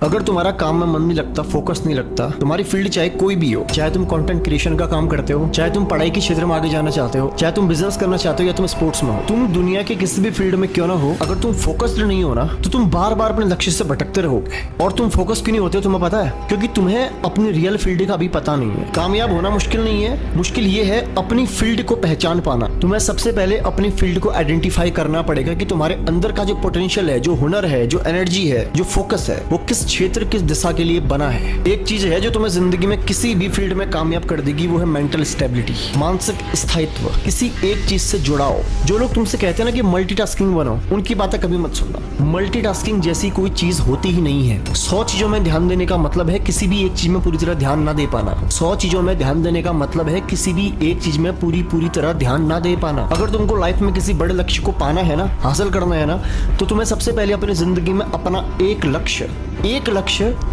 अगर तुम्हारा काम में मन नहीं लगता, फोकस नहीं लगता, तुम्हारी फील्ड चाहे कोई भी हो, चाहे तुम कंटेंट क्रिएशन का काम करते हो, चाहे तुम पढ़ाई के क्षेत्र में आगे जाना चाहते हो, चाहे तुम बिजनेस करना चाहते हो या तुम स्पोर्ट्स में हो, तुम दुनिया के किसी भी फील्ड में क्यों ना हो, अगर तुम फोकस्ड नहीं हो ना तो तुम बार बार अपने लक्ष्य से भटकते रहोगे। और तुम फोकस क्यों नहीं होते हो तुम्हें पता है? क्योंकि तुम्हें अपनी रियल फील्ड का अभी पता नहीं है। कामयाब होना मुश्किल नहीं है, मुश्किल ये है अपनी फील्ड को पहचान पाना। तुम्हें सबसे पहले अपनी फील्ड को आइडेंटिफाई करना पड़ेगा कि तुम्हारे अंदर का जो पोटेंशियल है, जो हुनर है, जो एनर्जी है, जो फोकस है, वो किस क्षेत्र, किस दिशा के लिए बना है। एक चीज है जो तुम्हें जिंदगी में किसी भी फील्ड में कामयाब कर देगी, वो है मेंटल स्टेबिलिटी, मानसिक स्थायित्व। किसी एक चीज से जुड़ाओ। जो लोग तुमसे कहते हैं ना कि मल्टीटास्किंग बनो, उनकी बातें कभी मत सुनना। मल्टीटास्किंग जैसी कोई चीज होती ही नहीं है। 100 चीजों में ध्यान देने का मतलब है किसी भी एक चीज में पूरी तरह ध्यान ना दे पाना। 100 चीजों में ध्यान देने का मतलब है किसी भी एक चीज में पूरी तरह ध्यान ना दे पाना। अगर तुमको लाइफ में किसी बड़े लक्ष्य को पाना है ना, हासिल करना है ना, तो तुम्हें सबसे पहले अपनी जिंदगी में अपना एक लक्ष्य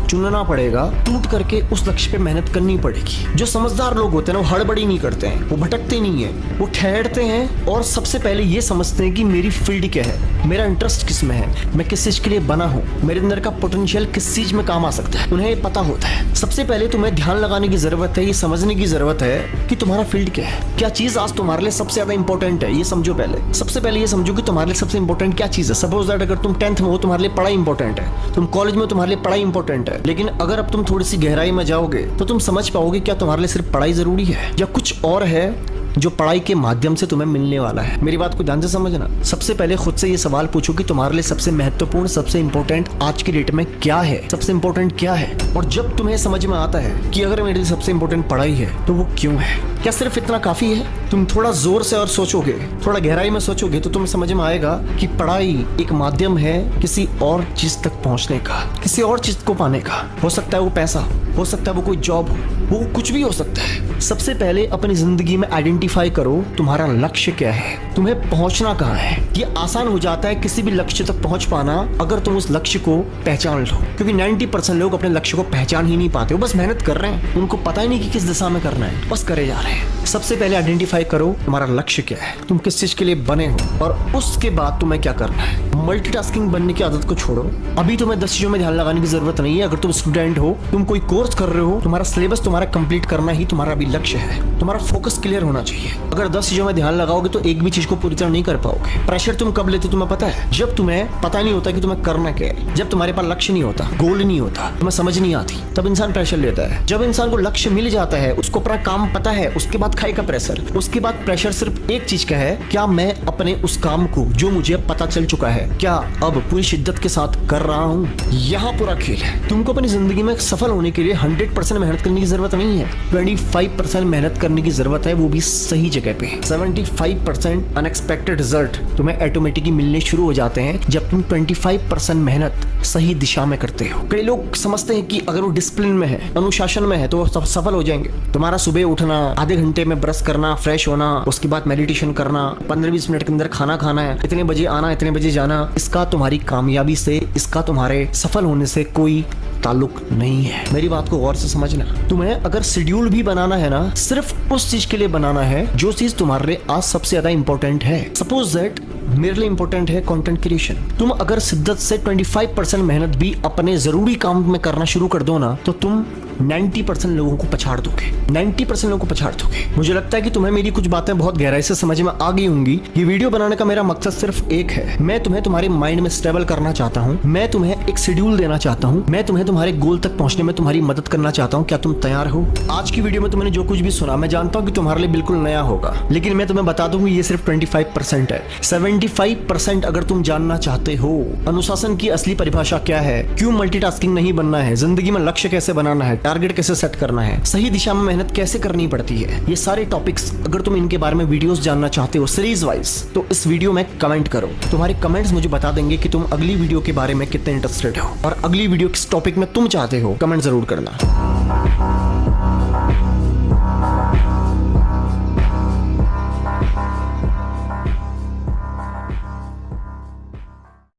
चुनना पड़ेगा। टूट करके उस लक्ष्य पे मेहनत करनी पड़ेगी। जो समझदार लोग होते हैं ना, वो हड़बड़ी नहीं करते हैं, वो भटकते नहीं है, वो ठहरते हैं और सबसे पहले ये समझते हैं कि मेरी फील्ड क्या है, मेरा इंटरेस्ट किस में है, मैं किस चीज के लिए बना हूँ, मेरे अंदर का पोटेंशियल किस चीज में काम आ सकता है, उन्हें पता होता है। सबसे पहले तुम्हें ध्यान लगाने की जरूरत है, ये समझने की जरूरत है कि तुम्हारा फील्ड क्या है, क्या चीज आज तुम्हारे लिए सबसे ज्यादा इंपॉर्टेंट है। ये समझो पहले, सबसे पहले ये समझो कि तुम्हारे लिए सबसे इंपॉर्टेंट क्या चीज है। सपोज दैट अगर तुम 10th में हो, तुम्हारे लिए पढ़ाई इंपॉर्टेंट है, तुम कॉलेज में हो, तुम्हारे लिए पढ़ाई इंपॉर्टेंट है। लेकिन अगर अब तुम थोड़ी सी गहराई में जाओगे तो तुम समझ पाओगे क्या तुम्हारे लिए सिर्फ पढ़ाई जरूरी है या कुछ और है जो पढ़ाई के माध्यम से तुम्हें मिलने वाला है। मेरी बात को ध्यान से समझना। सबसे पहले खुद से ये सवाल पूछो कि तुम्हारे लिए सबसे महत्वपूर्ण, सबसे इंपॉर्टेंट आज की डेट में क्या है, सबसे इंपॉर्टेंट क्या है। और जब तुम्हें समझ में आता है कि अगर मेरे लिए सबसे इंपॉर्टेंट पढ़ाई है तो वो क्यों है, क्या सिर्फ इतना काफी है? तुम थोड़ा जोर से और सोचोगे, थोड़ा गहराई में सोचोगे तो तुम्हें समझ में आएगा कि पढ़ाई एक माध्यम है किसी और चीज तक पहुंचने का, किसी और चीज को पाने का। हो सकता है वो पैसा, हो सकता है वो कोई जॉब हो, वो कुछ भी हो सकता है। सबसे पहले अपनी जिंदगी में आइडेंटिफाई करो तुम्हारा लक्ष्य क्या है, तुम्हें पहुंचना कहाँ है। ये आसान हो जाता है किसी भी लक्ष्य तक पहुंच पाना अगर तुम उस लक्ष्य को पहचान लो। क्योंकि 90% लोग अपने लक्ष्य को पहचान ही नहीं पाते, वो बस मेहनत कर रहे हैं, उनको पता ही नहीं कि किस दिशा में करना है, बस करे जा रहे हैं। सबसे पहले आइडेंटिफाई करो तुम्हारा लक्ष्य क्या है, तुम किस चीज के लिए बने हो, और उसके बाद तुम्हें क्या करना है। मल्टीटास्किंग बनने की आदत को छोड़ो। अभी तुम्हें 10 चीजों में ध्यान लगाने की जरूरत नहीं है। अगर तुम स्टूडेंट हो, तुम कोई कोर्स कर रहे हो, तुम्हारा सिलेबस तुम्हारा कंप्लीट करना ही तुम्हारा अभी लक्ष्य है। तुम्हारा फोकस क्लियर होना चाहिए। अगर 10 चीजों में ध्यान लगाओगे तो एक भी चीज को पूरी तरह नहीं कर पाओगे। प्रेशर तुम कब लेते हो तुम्हें पता है? जब तुम्हें पता नहीं होता कि तुम्हें करना क्या है, जब तुम्हारे पास लक्ष्य नहीं होता, गोल नहीं होता, तुम्हें समझ नहीं आती, तब इंसान प्रेशर लेता है। जब इंसान को लक्ष्य मिल जाता है, उसको अपना काम पता है, उसके बाद खाएगा प्रेशर। उसके बाद प्रेशर सिर्फ एक चीज का है, क्या मैं अपने उस काम को जो मुझे पता चल चुका है, क्या अब पूरी शिद्दत के साथ कर रहा हूँ। यहाँ पूरा खेल है। तुमको अपनी जिंदगी में सफल होने के लिए 100% मेहनत करने की जरूरत नहीं है, 25% मेहनत करने की जरूरत है, वो भी सही जगह पे। 75% अनएक्सपेक्टेड रिजल्ट तुम्हें ऑटोमेटिकली मिलने शुरू हो जाते हैं जब तुम 25% मेहनत सही दिशा में करते हो। कई लोग समझते हैं कि अगर वो डिसिप्लिन में है, अनुशासन में है, तो वो सफल हो जाएंगे। तुम्हारा सुबह उठना, आधे घंटे में ब्रश करना, फ्रेश होना, उसके बाद मेडिटेशन करना, 15-20 मिनट के अंदर खाना खाना है, इतने बजे आना, इतने बजे जाना, इसका तुम्हारी कामयाबी से, इसका तुम्हारे सफल होने से कोई ताल्लुक नहीं है। मेरी बात को गौर से समझना। तुम्हें अगर शेड्यूल भी बनाना है ना, सिर्फ उस चीज के लिए बनाना है जो चीज तुम्हारे लिए आज सबसे ज्यादा इंपॉर्टेंट है। सपोज दैट मेरे लिए इंपॉर्टेंट है कंटेंट क्रिएशन। तुम अगर शिद्दत से 25% मेहनत भी अपने जरूरी काम में करना शुरू कर दो ना, तो तुम 90% लोगों को पछाड़ दोगे। 90% लोगों को पछाड़ दोगे। मुझे लगता है कि तुम्हें मेरी कुछ बातें बहुत गहराई से समझ में आ गई होंगी। ये वीडियो बनाने का मेरा मकसद सिर्फ एक है, मैं तुम्हें तुम्हारे माइंड में स्टेबल करना चाहता हूँ, मैं तुम्हें एक शेड्यूल देना चाहता हूँ, मैं तुम्हें तुम्हारे गोल तक पहुंचने में तुम्हारी मदद करना चाहता हूँ। क्या तुम तैयार हो? आज की वीडियो में तुमने जो कुछ भी सुना, मैं जानता हूँ कि तुम्हारे लिए बिल्कुल नया होगा, लेकिन मैं तुम्हें बता दूंगी ये सिर्फ 25% है। 75% अगर तुम जानना चाहते हो अनुशासन की असली परिभाषा क्या है, क्यों मल्टीटास्किंग नहीं बनना है, जिंदगी में लक्ष्य कैसे बनाना है, टारगेट कैसे सेट करना है, सही दिशा में मेहनत कैसे करनी पड़ती है, ये सारे टॉपिक्स अगर तुम इनके बारे में वीडियोस जानना चाहते हो सीरीज वाइज, तो इस वीडियो में कमेंट करो। तुम्हारे कमेंट्स मुझे बता देंगे कि तुम अगली वीडियो के बारे में कितने इंटरेस्टेड हो और अगली वीडियो किस टॉपिक में तुम चाहते हो। कमेंट जरूर करना।